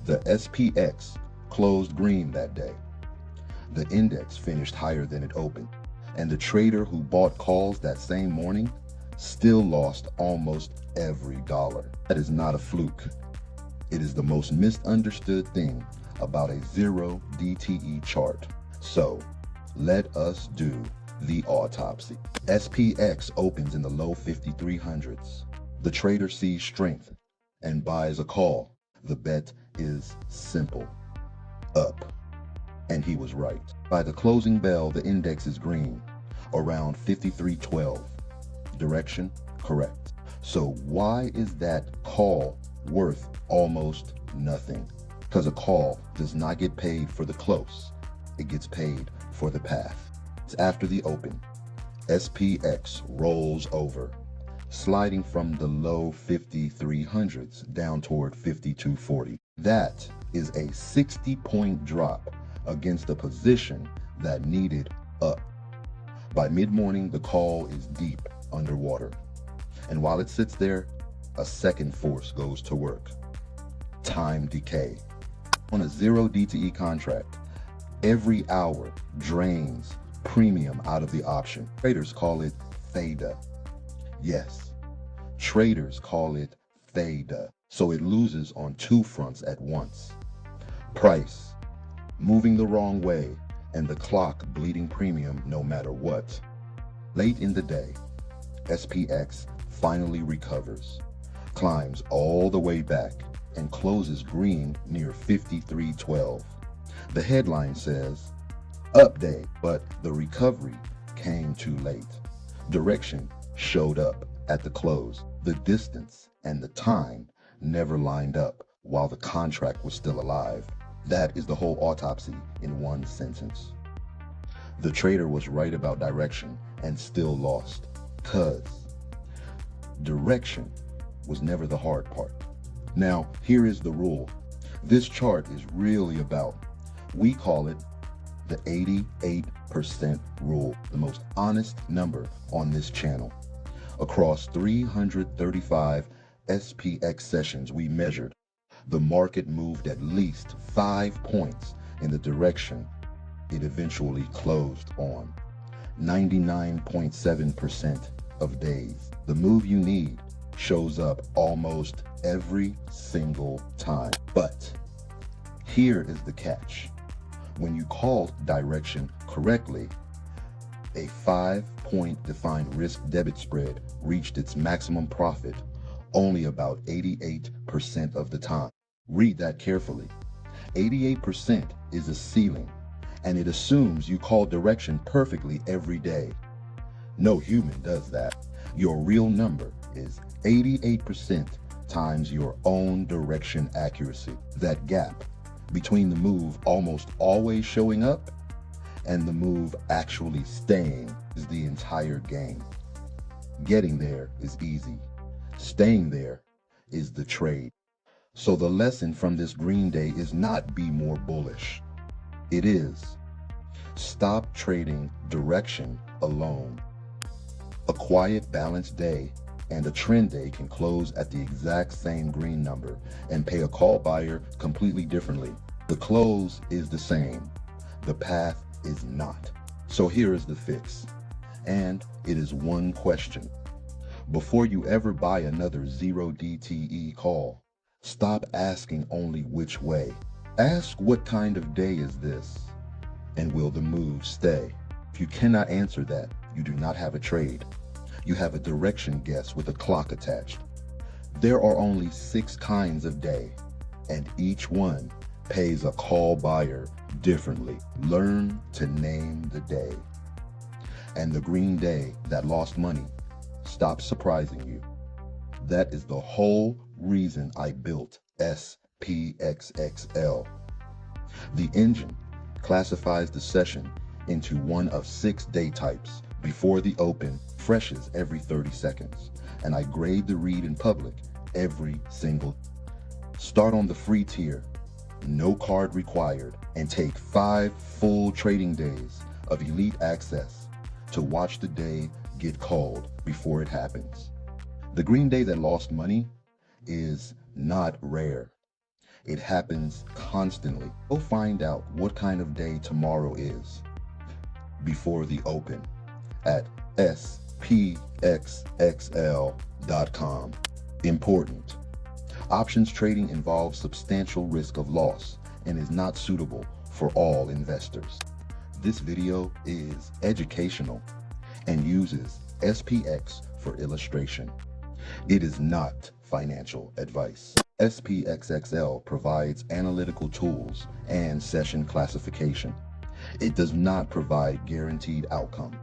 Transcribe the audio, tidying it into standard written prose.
The SPX closed green that day. The index finished higher than it opened, and the trader who bought calls that same morning still lost almost every dollar. That is not a fluke. It is the most misunderstood thing about a zero DTE chart. So let us do the autopsy. SPX opens in the low 5300s. The trader sees strength and buys a call. The bet is simple: up. And he was right. By the closing bell, the index is green, around 53.12. Direction correct. So why is that call worth almost nothing? Because a call does not get paid for the close. It gets paid for the path. It's after the open. SPX rolls over, sliding from the low 5300s down toward 5240. That is a 60-point drop against a position that needed up. By mid-morning, the call is deep underwater. And while it sits there, a second force goes to work: time decay. On a zero DTE contract, every hour drains premium out of the option. Traders call it Theta. Yes, traders call it Theta. So it loses on two fronts at once: price moving the wrong way, and the clock bleeding premium no matter what. Late in the day, SPX finally recovers, climbs all the way back, and closes green near 53.12. The headline says, "Up day," but the recovery came too late. Direction showed up at the close. The distance and the time never lined up while the contract was still alive. That is the whole autopsy in one sentence. The trader was right about direction and still lost, because direction was never the hard part. Now, here is the rule. This chart is really about, we call it the 88% rule, the most honest number on this channel. Across 335 SPX sessions we measured, the market moved at least 5 points in the direction it eventually closed on. 99.7% of days. The move you need shows up almost every single time. But here is the catch. When you call direction correctly, a 5-point Defined-Risk Debit Spread reached its maximum profit only about 88% of the time. Read that carefully. 88% is a ceiling, and it assumes you call direction perfectly every day. No human does that. Your real number is 88% times your own direction accuracy. That gap between the move almost always showing up and the move actually staying is the entire game. Getting there is easy. Staying there is the trade. So the lesson from this green day is not be more bullish. It is stop trading direction alone. A quiet, balanced day and a trend day can close at the exact same green number and pay a call buyer completely differently. The close is the same. The path is not. So here is the fix. And it is one question. Before you ever buy another zero DTE call, stop asking only which way. Ask what kind of day is this, and will the move stay? If you cannot answer that, you do not have a trade. You have a direction guess with a clock attached. There are only 6 kinds of day, and each one pays a call buyer differently. Learn to name the day. And the green day that lost money stops surprising you. That is the whole reason I built SPXXL. The engine classifies the session into one of 6 day types. Before the open, freshes every 30 seconds, and I grade the read in public every single. Start on the free tier, no card required, and take 5 full trading days of elite access to watch the day get called before it happens. The green day that lost money is not rare. It happens constantly. Go find out what kind of day tomorrow is before the open at SPXXL.com. Important. Options trading involves substantial risk of loss and is not suitable for all investors. This video is educational and uses SPX for illustration. It is not financial advice. SPXXL provides analytical tools and session classification. It does not provide guaranteed outcome.